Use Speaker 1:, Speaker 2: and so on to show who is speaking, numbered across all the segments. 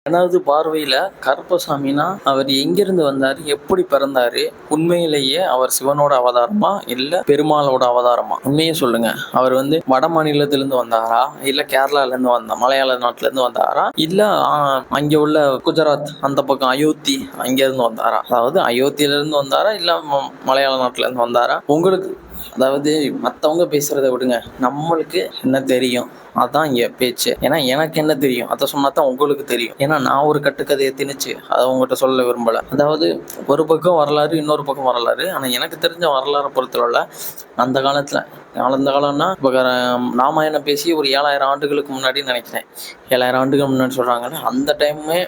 Speaker 1: எனது பார்வையில் கருப்பசாமினா அவர் எங்கிருந்து வந்தார், எப்படி பிறந்தார், உண்மையிலேயே அவர் சிவனோட அவதாரமா இல்லை பெருமாளோட அவதாரமா? உண்மையை சொல்லுங்க. அவர் வட மாநிலத்திலேருந்து வந்தாரா, இல்லை கேரளாலேருந்து மலையாள நாட்டிலேருந்து வந்தாரா, இல்லை அங்கே உள்ள குஜராத் அந்த பக்கம் அயோத்தி அங்கேருந்து வந்தாரா? அதாவது அயோத்தியிலேருந்து வந்தாரா, இல்லை மலையாள நாட்டிலேருந்து வந்தாரா? உங்களுக்கு அதாவது மற்றவங்க பேசுகிறத விடுங்க, நம்மளுக்கு என்ன தெரியும் அதான் இங்கே பேச்சு. ஏன்னா எனக்கு என்ன தெரியும் அதை சொன்னா தான் உங்களுக்கு தெரியும். ஏன்னா நான் ஒரு கட்டுக்கதையை திணிச்சு அதை உங்கள்கிட்ட சொல்ல விரும்பலை. அதாவது ஒரு பக்கம் வரலாறு, இன்னொரு பக்கம் வரலாறு. ஆனால் எனக்கு தெரிஞ்ச வரலாறை பொறுத்தவரை அந்த காலத்தில் காலம்னா இப்போ ராமாயணம் பேசி ஒரு 7000 ஆண்டுகளுக்கு முன்னாடி நினைக்கிறேன். 7000 ஆண்டுகள் முன்னாடி சொல்கிறாங்கன்னு அந்த டைமே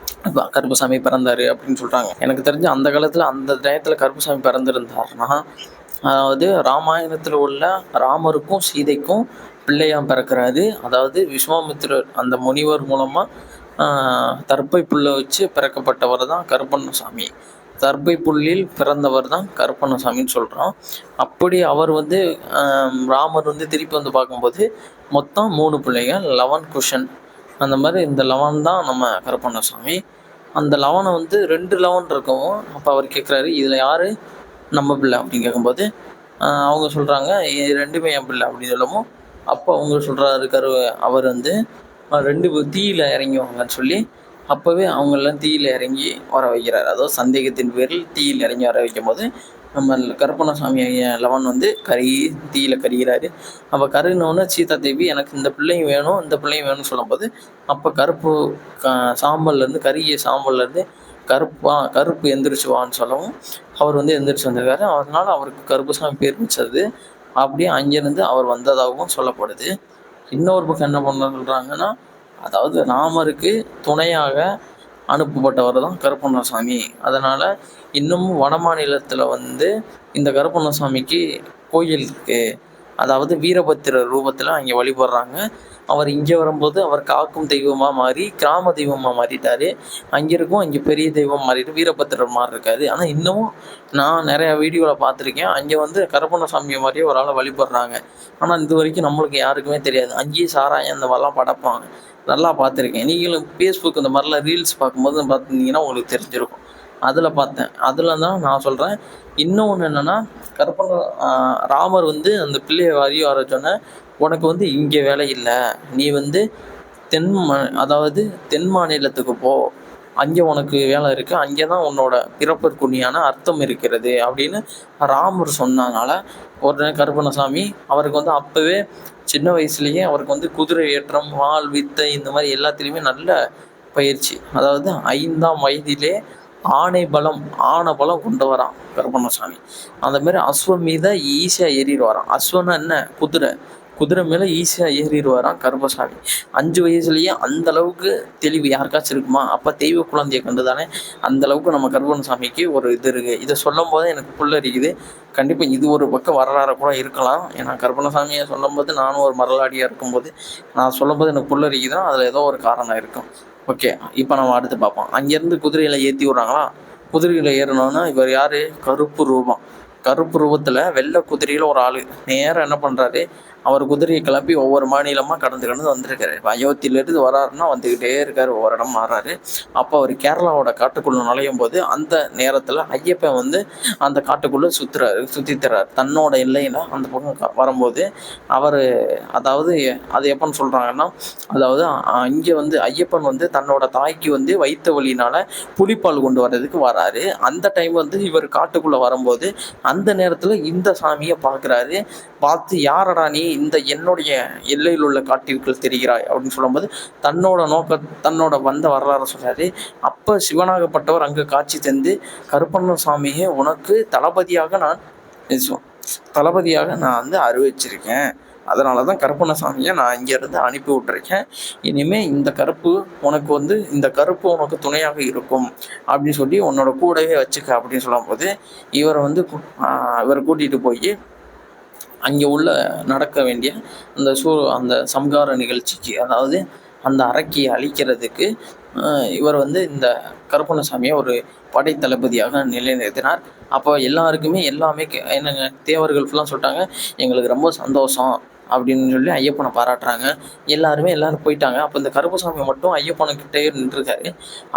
Speaker 1: கருப்பசாமி பிறந்தார் அப்படின்னு சொல்கிறாங்க. எனக்கு தெரிஞ்ச அந்த காலத்தில் அந்த டயத்தில் கருப்பசாமி பிறந்திருந்தாருன்னா, அதாவது ராமாயணத்தில் உள்ள ராமருக்கும் சீதைக்கும் பிள்ளையாக பிறக்கிறாரு. அதாவது விஸ்வாமித்திரர் அந்த முனிவர் மூலமாக தர்பை புல்லை வச்சு பிறக்கப்பட்டவர் தான் கருப்பண்ணசாமி. தர்பை புல்லில் பிறந்தவர் தான் கருப்பண்ணசாமின்னு சொல்கிறோம். அப்படி அவர் ராமர் திருப்பி பார்க்கும்போது மொத்தம் 3 பிள்ளைகள், 11 குஷன். அந்த மாதிரி இந்த 11 தான் நம்ம கருப்பண்ணசாமி. அந்த 11 2 11 இருக்கவும் அப்போ அவர் கேட்குறாரு, இதில் யார் நம்ம பிள்ளை அப்படின்னு கேட்கும்போது அவங்க சொல்கிறாங்க, 2மே என் பிள்ளை அப்படின்னு சொல்லவும் அப்போ அவங்க சொல்கிறாரு அவர் 2 தீயில் இறங்குவாங்கன்னு சொல்லி அப்போவே அவங்களெலாம் தீயில் இறங்கி வர வைக்கிறார். அதாவது சந்தேகத்தின் பேரில் தீயில் இறங்கி வர வைக்கும் போது நம்ம கருப்பண்ணசாமி லவன் தீயில் கரிகிறாரு. அப்போ கருகினோன்னு சீதா தேவி எனக்கு இந்த பிள்ளையும் வேணும் இந்த பிள்ளையும் வேணும்னு சொல்லும்போது அப்போ சாம்பல்லேருந்து கருகிய சாம்பல்லேருந்து கருப்பு எந்திரிச்சுவான்னு சொல்லவும் அவர் எந்திரிச்சு வந்திருக்காரு. அதனால் அவருக்கு கருப்பசாமி பேர் வச்சது. அப்படியே அங்கேருந்து அவர் வந்ததாகவும் சொல்லப்படுது. இன்னொரு பக்கம் என்ன பண்ண சொல்கிறாங்கன்னா, அதாவது ராமருக்கு துணையாக அனுப்பப்பட்டவர் தான் கருப்பண்ணசாமி. அதனால் இன்னமும் வட மாநிலத்தில் இந்த கருப்பண்ணசாமிக்கு கோயில் இருக்குது. அதாவது வீரபத்திரர் ரூபத்தில் அங்கே வழிபடுறாங்க. அவர் இங்கே வரும்போது அவர் காக்கும் தெய்வமாக மாறி கிராம தெய்வமாக மாறிட்டார். அங்கே இருக்கும் அங்கே பெரிய தெய்வம் மாறிட்டு வீரபத்திரர் மாதிரி இருக்காரு. ஆனால் இன்னமும் நான் நிறையா வீடியோவில் பார்த்துருக்கேன். அங்கே கருப்பண்ணசாமியை மாதிரியே ஒரு ஆளை வழிபடுறாங்க. ஆனால் இது வரைக்கும் நம்மளுக்கு யாருக்குமே தெரியாது. அங்கேயே சாராயம் இந்த மாதிரிலாம் படைப்பாங்க. நல்லா பார்த்துருக்கேன். நீங்களும் ஃபேஸ்புக் இந்த மாதிரிலாம் ரீல்ஸ் பார்க்கும்போது பார்த்துருந்தீங்கன்னா உங்களுக்கு தெரிஞ்சிருக்கும். அதில் பார்த்தேன். அதில் தான் நான் சொல்கிறேன். இன்னொன்று என்னென்னா, ராமர் அந்த பிள்ளையை வர சொன்ன உனக்கு இங்கே வேலை இல்லை, நீ அதாவது தென் மாநிலத்துக்கு போ, அங்கே உனக்கு வேலை இருக்குது, அங்கே தான் உன்னோட பிறப்பிற்குரியான அர்த்தம் இருக்கிறது அப்படின்னு ராமர் சொன்னதுனால உடனே கருப்பண்ணசாமி அவருக்கு அப்போவே சின்ன வயசுலேயே அவருக்கு குதிரை ஏற்றம், வாள் வித்தை இந்த மாதிரி எல்லாத்துலேயுமே நல்ல பயிற்சி. அதாவது 5ஆம் வயதிலே ஆனை பலம் கொண்டு வரான் கருப்பண்ணசாமி. அந்த மாதிரி அஸ்வம் மீத ஈஸியாக ஏறிடு வரான். அஸ்வன்னா என்ன, குதிரை மேலே ஈஸியாக ஏறிடு வரான் கருப்பசாமி. 5 வயசுலேயே அந்த அளவுக்கு தெளிவு யாருக்காச்சும் இருக்குமா? அப்போ தெய்வ குழந்தையை கண்டு தானே அந்த அளவுக்கு நம்ம கருப்பண்ணசாமிக்கு ஒரு இது இருக்குது. இதை சொல்லும் போது எனக்கு புல்லரிக்குது. கண்டிப்பாக இது ஒரு பக்கம் வரலாறு கூட இருக்கலாம். ஏன்னா கருப்பண்ணசாமியை சொல்லும்போது நானும் ஒரு மரலாடியாக இருக்கும்போது நான் சொல்லும்போது எனக்கு புல்லரிக்குதுன்னா அதில் ஏதோ ஒரு காரணம் இருக்கும். ஓகே, இப்போ நம்ம அடுத்து பார்ப்போம். அங்கேருந்து குதிரையில் ஏற்றி விட்றாங்களா. குதிரையில் ஏறணுன்னா இவர் யார், கருப்பு ரூபத்தில் வெள்ளை குதிரையில் ஒரு ஆள் நேராக என்ன பண்ணுறாரு, அவர் குதிரையை கிளப்பி ஒவ்வொரு மாநிலமாக கடந்து வந்திருக்காரு. இப்போ அயோத்தியிலேருந்து வராருன்னா வந்துக்கிட்டே இருக்கார், ஒவ்வொரு இடம் மாறாரு. அப்போ அவர் கேரளாவோட காட்டுக்குள்ளே நுழையும் போது அந்த நேரத்தில் ஐயப்பன் அந்த காட்டுக்குள்ளே சுற்றித்தரார் தன்னோட எல்லையில். அந்த பக்கம் வரும்போது அவர் அதாவது அது எப்போன்னு சொல்கிறாங்கன்னா, அதாவது இங்கே ஐயப்பன் தன்னோட தாய்க்கு வைத்த வழியினால் புலிப்பால் கொண்டு வர்றதுக்கு வராரு. அந்த டைம் இவர் காட்டுக்குள்ளே வரும்போது அந்த நேரத்தில் இந்த சாமியை பார்க்குறாரு. பார்த்து யாரடா நீ இந்த என்னுடைய எல்லையில் உள்ள காட்டிற்குள் தெரிகிறாய் அப்படின்னு சொல்லும்போது தன்னோட வந்த வரலாறு சொல்கிறாரு. அப்போ சிவனாகப்பட்டவர் அங்கே காட்சி தந்து கருப்பண்ணசாமியை உனக்கு தளபதியாக நான் அறிவிச்சிருக்கேன். அதனால தான் கருப்பண்ணசாமியை நான் இங்கேருந்து அனுப்பி விட்டுருக்கேன். இனிமேல் இந்த கருப்பு உனக்கு துணையாக இருக்கும் அப்படின்னு சொல்லி உன்னோட கூடவே வச்சுக்க அப்படின்னு சொல்லும்போது இவரை கூட்டிகிட்டு போய் அங்கே உள்ள நடக்க வேண்டிய அந்த சம்ஹார நிகழ்ச்சிக்கு, அதாவது அந்த அரக்கியை அழிக்கிறதுக்கு இவர் இந்த கருப்பண்ணசாமியை ஒரு படை தளபதியாக நிலைநிறுத்தினார். அப்போ எல்லாருக்குமே எல்லாமே என்னங்க தேவர்கள் ஃபுல்லாக சொல்லிட்டாங்க, எங்களுக்கு ரொம்ப சந்தோஷம், அப்படின்னு சொல்லி ஐயப்பனை பாராட்டுறாங்க. எல்லாரும் போயிட்டாங்க. அப்போ இந்த கருப்பசாமி மட்டும் ஐயப்பனுக்கிட்டே நின்றுருக்காரு.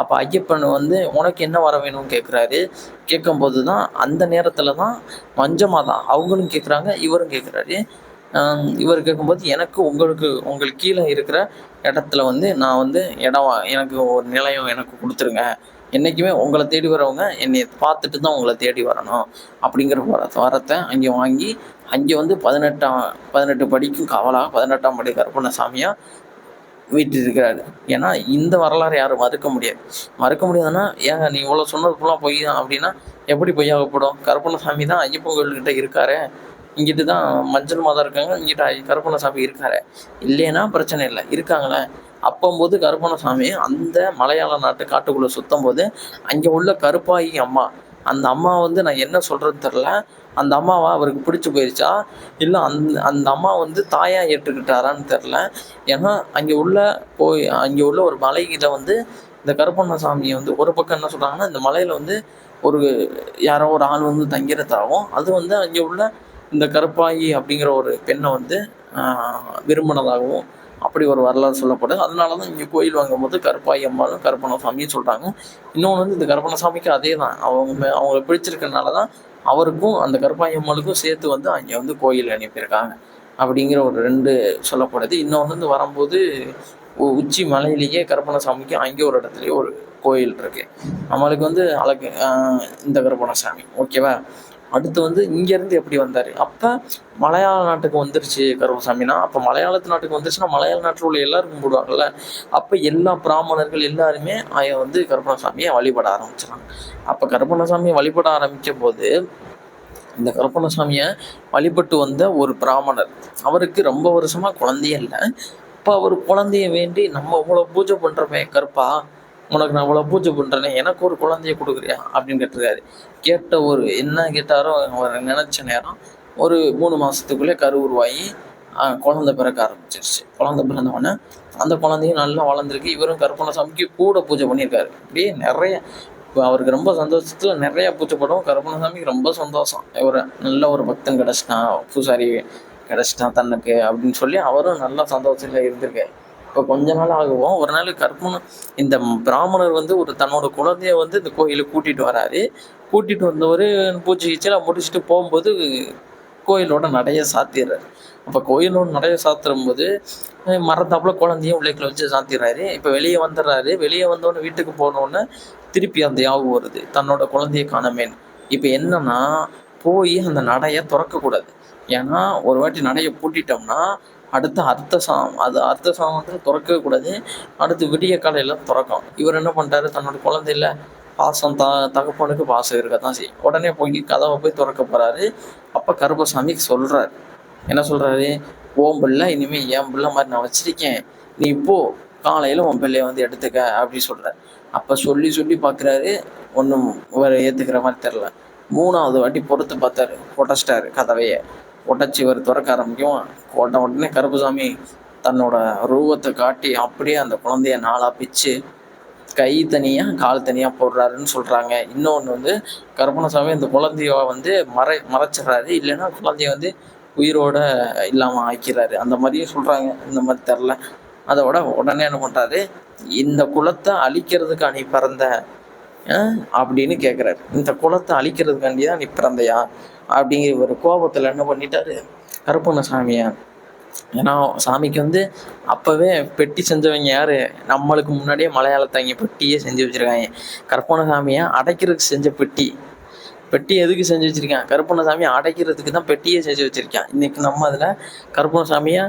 Speaker 1: அப்போ ஐயப்பன் வந்து உனக்கு என்ன வர வேணும்னு கேட்குறாரு. கேட்கும்போது தான் அந்த நேரத்தில் தான் மஞ்சமாதா அவங்களும் கேட்குறாங்க, இவரும் கேட்குறாரு. இவர் கேட்கும்போது உங்களுக்கு கீழே இருக்கிற இடத்துல வந்து நான் வந்து எனக்கு ஒரு நிலையம் எனக்கு கொடுத்துருங்க. என்றைக்குமே உங்களை தேடி வரவங்க என்னை பார்த்துட்டு தான் உங்களை தேடி வரணும் அப்படிங்கிற வரத்தை அங்கே வாங்கி அங்கே வந்து 18 படிக்கும் காவலாக 18ஆம் படி கருப்பண்ணசாமியாக வீட்டிருக்கிறாரு. ஏன்னா இந்த வரலாறு யாரும் மறுக்க முடியாதுன்னா ஏங்க நீ இவ்வளோ சொன்னது ஃபுல்லாக பொய் தான் அப்படின்னா எப்படி பொய்யாகப்படும்? கருப்பண்ணசாமி தான் ஐயப்பன் கோயில்கிட்ட இருக்காரு, இங்கிட்டு தான் மஞ்சள் மாதா இருக்காங்க, இங்கிட்ட கருப்பண்ணசாமி இருக்காரு, இல்லைன்னா பிரச்சனை இல்லை, இருக்காங்களே. அப்போம்போது கருப்பண்ணசாமி அந்த மலையாள நாட்டு காட்டுக்குள்ளே சுற்றும் போது அங்கே உள்ள கருப்பாயி அம்மா, அந்த அம்மா வந்து நான் என்ன சொல்கிறதுன்னு தெரில, அந்த அம்மாவை அவருக்கு பிடிச்சி போயிடுச்சா இல்லை அந்த அம்மா வந்து தாயாக ஏற்றுக்கிட்டாரான்னு தெரில. ஏன்னா அங்கே உள்ள ஒரு மலையில் வந்து இந்த கருப்பண்ணசாமியை வந்து ஒரு பக்கம் என்ன சொல்கிறாங்கன்னா, இந்த மலையில் வந்து யாரோ ஒரு ஆள் வந்து தங்கிறதாகவும் அது வந்து அங்கே உள்ள இந்த கருப்பாயி அப்படிங்கிற ஒரு பெண்ணை வந்து விரும்பினதாகவும் அப்படி ஒரு வரலாறு சொல்லப்படுது. அதனால தான் இங்கே கோயில் வாங்கும்போது கருப்பாயி அம்மாவும் கருப்பண்ணசாமியும் சொல்கிறாங்க. இன்னொன்று வந்து இந்த கருப்பண்ணசாமிக்கு அதே தான், அவங்கள பிடிச்சிருக்கனால தான் அவருக்கும் அந்த கருப்பாயி அம்மாளுக்கும் சேர்த்து வந்து அங்கே வந்து கோயில் அனுப்பியிருக்காங்க அப்படிங்கிற ஒரு 2 சொல்லப்படுது. இன்னொன்று வந்து வரும்போது உச்சி மலையிலேயே கருப்பண்ணசாமிக்கு அங்கே ஒரு இடத்துலையே ஒரு கோயில் இருக்குது. நம்மளுக்கு வந்து இந்த கருப்பண்ணசாமி ஓகேவா. அடுத்து வந்து இங்கேருந்து எப்படி வந்தார்? அப்போ மலையாள நாட்டுக்கு வந்துருச்சு கருப்பசாமினா, அப்போ மலையாளத்து நாட்டுக்கு வந்துருச்சுன்னா மலையாள நாட்டில் உள்ள எல்லாரும் கும்பிடுவாங்கள்ல. அப்போ எல்லா பிராமணர்கள் எல்லாருமே வந்து கருப்பண்ணசாமியை வழிபட ஆரம்பிச்சிடறாங்க. அப்போ கருப்பண்ணசாமியை வழிபட ஆரம்பிக்கும் போது இந்த கருப்பண்ணசாமியை வழிபட்டு வந்த ஒரு பிராமணர், அவருக்கு ரொம்ப வருஷமாக குழந்தையே இல்லை. அப்போ அவர் குழந்தைய வேண்டி, நம்ம இவ்வளோ பூஜை பண்ணுறோமே கருப்பா, உனக்கு நான் இவ்வளோ பூஜை பண்ணுறேனே, எனக்கு ஒரு குழந்தைய கொடுக்குறியா அப்படின்னு கேட்டிருக்காரு. என்ன கேட்டாரோ அவர் நினச்ச நேரம் ஒரு 3 மாதத்துக்குள்ளே கரு உருவாகி குழந்தை பிறக்க ஆரம்பிச்சிருச்சு. குழந்தை பிறந்தவொடனே அந்த குழந்தையும் நல்லா வளர்ந்துருக்கு. இவரும் கருப்பண்ணசாமிக்கு கூட பூஜை பண்ணியிருக்காரு. இப்படியே நிறைய அவருக்கு ரொம்ப சந்தோஷத்தில் நிறையா பூஜை பண்ணுவோம். கருப்பண்ணசாமிக்கு ரொம்ப சந்தோஷம், இவர் நல்ல ஒரு பக்தன் கிடச்சிட்டான், பூசாரி கிடச்சிட்டான் தன்னுக்கு அப்படின்னு சொல்லி அவரும் நல்லா சந்தோஷத்தில் இருந்திருக்காரு. இப்போ கொஞ்ச நாள் ஆகுவோம், ஒரு நாள் இந்த பிராமணர் வந்து தன்னோட குழந்தைய வந்து இந்த கோயிலுக்கு கூட்டிகிட்டு வராரு. கூட்டிகிட்டு வந்தவர் பூஜை கீச்செல்லாம் முடிச்சுட்டு போகும்போது கோயிலோட நடையை சாத்திடுறாரு. அப்போ கோயிலோட நடையை சாத்தும்போது மரத்தாப்புல குழந்தையும் உள்ளேக்குள்ள வச்சு சாத்திடுறாரு. இப்போ வெளியே வந்துடுறாரு. வெளியே வந்தோடனே வீட்டுக்கு போனோடனே திருப்பி அந்த யாவும் வருது, தன்னோட குழந்தைய காணமேன்னு. இப்போ என்னன்னா, போய் அந்த நடையை திறக்கக்கூடாது. ஏன்னா ஒரு வாட்டி நடையை பூட்டிட்டோம்னா அடுத்து அடுத்த சாமத்தில் திறக்கவே கூடாது. அடுத்து விடிய காலையில் திறக்கும். இவர் என்ன பண்ணிட்டாரு, தன்னோட குழந்தையில பாசம் தகப்பனுக்கு பாசம் இருக்க தான் செய்யும். உடனே போய் கதவை போய் திறக்க போகிறாரு. அப்போ கருப்பசாமிக்கு சொல்கிறாரு, என்ன சொல்கிறாரு, ஓம் பிள்ளை இனிமேல் என் பிள்ளை மாதிரி நான் வச்சிருக்கேன், நீ இப்போ காலையில் உன் பிள்ளைய வந்து எடுத்துக்க அப்படின்னு சொல்கிறார். அப்போ சொல்லி பார்க்குறாரு, ஒன்றும் இவர் ஏற்றுக்கிற மாதிரி தெரில. 3ஆவது வாட்டி பொறுத்து பார்த்தாரு, உடச்சிட்டாரு கதவையை. உடச்சி இவர் திறக்க ஆரம்பிக்கும். உடனே கருப்பசாமி தன்னோட ரூபத்தை காட்டி அப்படியே அந்த குழந்தைய 4ஆக பிச்சு கை தனியாக கால் தனியாக போடுறாருன்னு சொல்கிறாங்க. இன்னொன்று வந்து கருப்பண்ணசாமி அந்த குழந்தைய வந்து மறைச்சிட்றாரு, இல்லைன்னா குழந்தைய வந்து உயிரோட இல்லாமல் ஆக்கிறாரு, அந்த மாதிரியும் சொல்கிறாங்க. இந்த மாதிரி தெரில. அதோட உடனே என்ன பண்ணுறாரு, இந்த குலத்தை அழிக்கிறதுக்கு நீ பிறந்த அப்படின்னு கேட்குறாரு. இந்த குலத்தை அழிக்கிறதுக்காண்டி தான் நீ பிறந்தையா அப்படிங்கிற ஒரு கோபத்தில் என்ன பண்ணிட்டாரு கருப்பண்ணசாமியை. ஏன்னா சாமிக்கு வந்து அப்போவே பெட்டி செஞ்சவங்க யார், நம்மளுக்கு முன்னாடியே மலையாளத்தவங்க பெட்டியே செஞ்சு வச்சுருக்காங்க. கருப்பண்ணசாமியை அடைக்கிறதுக்கு செஞ்ச பெட்டி எதுக்கு செஞ்சு வச்சுருக்கேன், கருப்பண்ணசாமியை அடைக்கிறதுக்கு தான் பெட்டியே செஞ்சு வச்சுருக்கேன். இன்றைக்கி நம்ம அதில் கருப்பண்ணசாமியை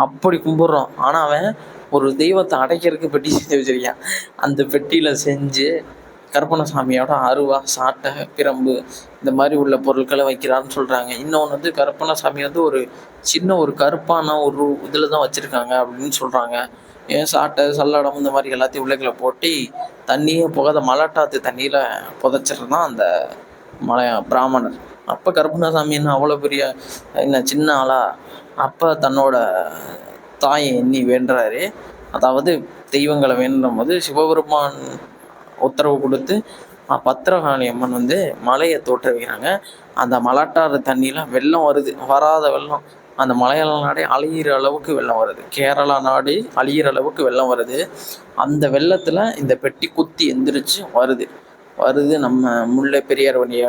Speaker 1: அப்படி கும்பிட்றோம், ஆனால் அவன் ஒரு தெய்வத்தை அடைக்கிறதுக்கு பெட்டி செஞ்சு வச்சுருக்கான். அந்த பெட்டியில் செஞ்சு கருப்பண்ணசாமியோட அருவா, சாட்டை, பிரம்பு இந்த மாதிரி உள்ள பொருட்களை வைக்கிறான்னு சொல்கிறாங்க. இன்னொன்று வந்து கருப்பண்ணசாமி வந்து ஒரு சின்ன ஒரு கருப்பான ஒரு இதில் தான் வச்சுருக்காங்க அப்படின்னு சொல்கிறாங்க. ஏன் சாட்டை, சல்லடம் இந்த மாதிரி எல்லாத்தையும் உள்ளைகளை போட்டு தண்ணியே புகாத மலட்டாத்து தண்ணியில் புதைச்சிட்டு தான் அந்த பிராமணர். அப்போ கருப்பண்ணசாமி என்ன அவ்வளோ பெரிய சின்ன ஆளா? அப்போ தன்னோட தாயை எண்ணி வேண்டுறாரு. அதாவது தெய்வங்களை வேண்டும் போது சிவபெருமான் உத்தரவு கொடுத்து பத்திரகாளி அம்மன் வந்து மலையை தோற்ற வைக்கிறாங்க. அந்த மலட்டாறு தண்ணியில் வெள்ளம் வருது, வராத வெள்ளம் அந்த மலையாள நாடே அழியிற அளவுக்கு வெள்ளம் வருது. கேரளா நாடு அழியிற அளவுக்கு வெள்ளம் வருது. அந்த வெள்ளத்தில் இந்த பெட்டி குத்தி எந்திரிச்சு வருது. நம்ம முல்லை பெரியார் வழியா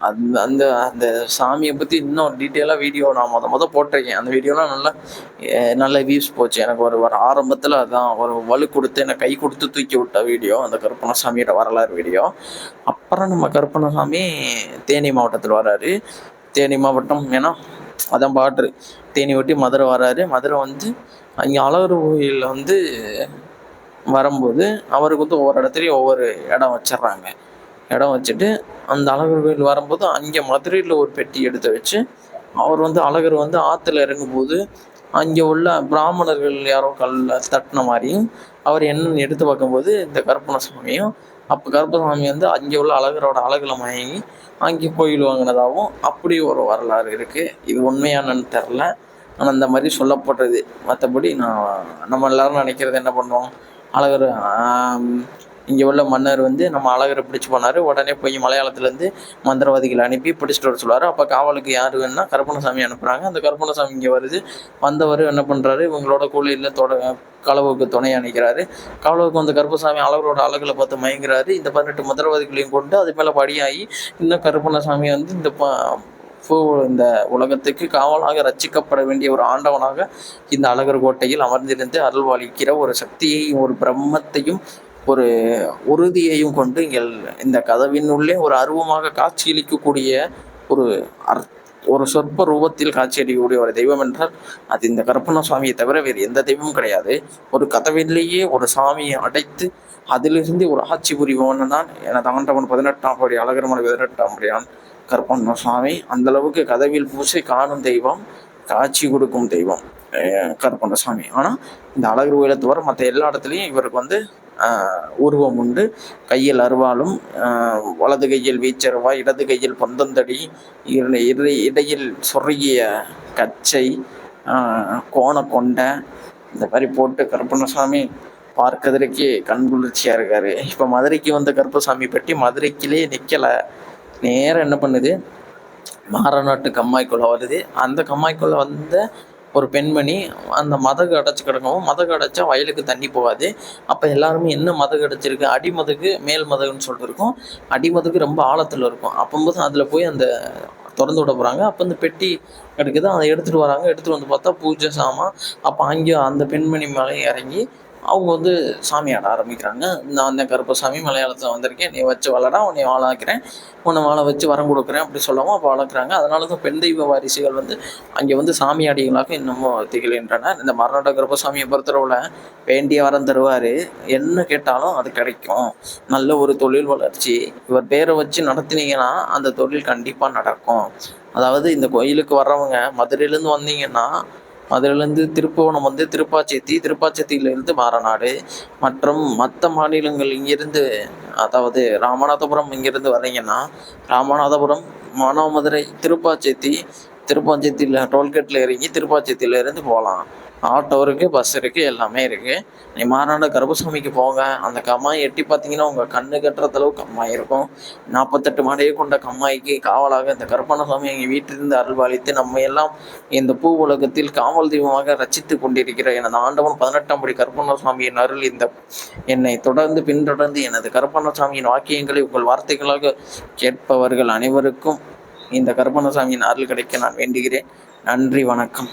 Speaker 1: அந்த அந்த அந்த சாமியை பற்றி இன்னும் டீட்டெயிலாக வீடியோ நான் போட்டிருக்கேன். அந்த வீடியோலாம் நல்ல வியூஸ் போச்சு. எனக்கு ஒரு ஆரம்பத்தில் அதான் ஒரு வலு கொடுத்து என்னை கை கொடுத்து தூக்கி விட்ட வீடியோ அந்த கருப்பண்ணசாமியோட வரலாறு வீடியோ. அப்புறம் நம்ம கருப்பண்ணசாமி தேனி மாவட்டத்தில் வராரு. தேனி மாவட்டம் ஏன்னா அதான் பாட்ரு. தேனி ஒட்டி மதுரை வராரு. மதுரை வந்து அங்கே அழகர் கோயிலில் வரும்போது அவருக்கு ஒவ்வொரு இடத்துலையும் ஒவ்வொரு இடம் வச்சிடுறாங்க. இடம் வச்சுட்டு அந்த அழகர் கோயில் வரும்போது அங்கே மதுரையில் ஒரு பெட்டி எடுத்து வச்சு அவர் அழகர் ஆற்றுல இறங்கும்போது அங்கே உள்ள பிராமணர்கள் யாரோ கல்ல தட்டின மாதிரியும் அவர் என்னன்னு எடுத்து பார்க்கும்போது இந்த கருப்பண்ணசாமியும் அப்போ கருப்பசாமி அங்கே உள்ள அழகரோட அழகுல மயங்கி அங்கே கோயில் வாங்கினதாகவும் அப்படி ஒரு வரலாறு இருக்குது. இது உண்மையானன்னு தெரில, ஆனால் அந்த மாதிரி சொல்லப்படுறது. மற்றபடி நம்ம எல்லாரும் நினைக்கிறது என்ன பண்ணுவோம், அழகர் இங்கே உள்ள மன்னர் நம்ம அழகரை பிடிச்சி போனார். உடனே போய் மலையாளத்துலேருந்து மந்திரவாதிகளை அனுப்பி பிடிச்சிட்டு வர சொல்லுவார். அப்போ காவலுக்கு யார் வேணுன்னா கருப்பண்ணசாமி அனுப்புகிறாங்க. அந்த கருப்பண்ணசாமி இங்கே வருது. வந்தவர் என்ன பண்ணுறாரு, இவங்களோட கோயிலில் களவுக்கு துணை அணிக்கிறாரு. களவுக்கு கருப்பசாமி அழகரோட அழகுல பார்த்து மயங்குறாரு. இந்த 18 மந்திரவாதிகளையும் கொண்டு அது மேலே படியாகி இன்னும் கருப்பண்ணசாமி இந்த உலகத்துக்கு காவலாக ரட்சிக்கப்பட வேண்டிய ஒரு ஆண்டவனாக இந்த அழகர் கோட்டையில் அமர்ந்திருந்து அருள்வாளிக்கிற ஒரு சக்தியையும் ஒரு பிரம்மத்தையும் ஒரு உறுதியையும் கொண்டு இந்த கதவின் உள்ளே ஒரு அருவமாக காட்சியளிக்கக்கூடிய ஒரு சொற்ப ரூபத்தில் காட்சியளிக்கக்கூடிய ஒரு தெய்வம் என்றால் அது இந்த கருப்பண்ணசுவாமியை தவிர வேறு எந்த தெய்வமும் கிடையாது. ஒரு கதவிலேயே ஒரு சாமியை அடைத்து அதிலிருந்து ஒரு ஆட்சி புரிபவன் தான் எனது ஆண்டவன் 18ஆம் படி அழகர்மலை 18ஆம் படியான் கருப்பண்ணசுவாமி. அந்தளவுக்கு கதவில் பூசை காணும் தெய்வம், காட்சி கொடுக்கும் தெய்வம் கருப்பண்ணசுவாமி. ஆனால் இந்த அழகர் கோயிலை தவிர மற்ற எல்லா இடத்துலையும் இவருக்கு உருவம் உண்டு. கையில் அருவாளும், வலது கையில் வீச்சருவா, இடது கையில் பந்தந்தடி, இடையில் சொருகிய கச்சை, கோணக்கொண்டை இந்த மாதிரி போட்டு கருப்பண்ணசுவாமி பார்க்கறதுக்கே கண்குளிர்ச்சியாக இருக்கார். இப்போ மதுரைக்கு வந்த கருப்பசாமி பெட்டி மதுரைக்கிலே நிற்கலை. நேரம் என்ன பண்ணுது, மாரநாட்டு கம்மாய்க்குள்ளே வருது. அந்த கம்மாய்க்குள்ளே ஒரு பெண்மணி அந்த மதகு அடைச்சி கிடக்கவும், மதகு அடைச்சா வயலுக்கு தண்ணி போகாது. அப்போ எல்லாருமே என்ன மதகு அடைச்சிருக்கு, அடிமதகு மேல் மதகுன்னு சொல்லிட்டு இருக்கும். அடிமதகு ரொம்ப ஆழத்தில் இருக்கும். அப்போது அதில் போய் அந்த திறந்து விட போகிறாங்க. அப்போ இந்த பெட்டி கிடைக்குது, அதை எடுத்துகிட்டு வராங்க. எடுத்துகிட்டு பார்த்தா பூஜை சாமான். அப்போ அங்கே அந்த பெண்மணி மேலே இறங்கி அவங்க சாமி ஆட ஆரம்பிக்கிறாங்க. நான் அந்த கருப்பசாமி மலையாளத்தில் வந்திருக்கேன், நீ வச்சு வளரா, உன்னை வாழாக்கிறேன், உன்னை வாழ வச்சு வரம் கொடுக்குறேன் அப்படி சொல்லவும் அப்போ வளர்க்குறாங்க. அதனால தான் பெண் தெய்வ வாரிசுகள் அங்கே சாமியாடிகளாக இன்னமும் திகழ்கின்றனர். இந்த மரண கருப்பசாமியை பொறுத்தளவில் வேண்டிய வரம் தருவார். என்ன கேட்டாலும் அது கிடைக்கும். நல்ல ஒரு தொழில் வளர்ச்சி இவர் பேரை வச்சு நடத்தினீங்கன்னா அந்த தொழில் கண்டிப்பாக நடக்கும். அதாவது இந்த கோயிலுக்கு வர்றவங்க மதுரையிலேருந்து வந்தீங்கன்னா மதுரையிலேருந்து திருப்புவனம் திருப்பாச்சேத்தியிலிருந்து மாரநாடு மற்றும் மற்ற மாநிலங்கள் இங்கிருந்து, அதாவது ராமநாதபுரம் இங்கிருந்து வர்றீங்கன்னா ராமநாதபுரம், மானாமதுரை, திருப்பாச்சேத்தியில் டோல்கேட்டில் இறங்கி திருப்பாச்சேத்தியிலேருந்து போகலாம். ஆட்டோ இருக்குது, பஸ் இருக்குது, எல்லாமே இருக்குது. நீ மாரநாடு கருப்பசாமிக்கு போங்க. அந்த கம்மாய் எட்டி பார்த்தீங்கன்னா உங்கள் கண்ணு கட்டுறதளவு கம்மாய் இருக்கும். 48 மாடையை கொண்ட கம்மாய்க்கு காவலாக இந்த கருப்பண்ணசாமி எங்கள் வீட்டிலிருந்து அருள்வாளித்து நம்ம எல்லாம் இந்த பூ உலகத்தில் காவல் தெய்வமாக ரசித்து கொண்டிருக்கிற எனது ஆண்டவன் 18ஆம் படி கருப்பண்ணசாமியின் அருள் என்னை பின்தொடர்ந்து எனது கருப்பண்ணசாமியின் வாக்கியங்களை உங்கள் வார்த்தைகளாக கேட்பவர்கள் அனைவருக்கும் இந்த கருப்பண்ணசாமியின் அருள் கிடைக்க நான் வேண்டுகிறேன். நன்றி, வணக்கம்.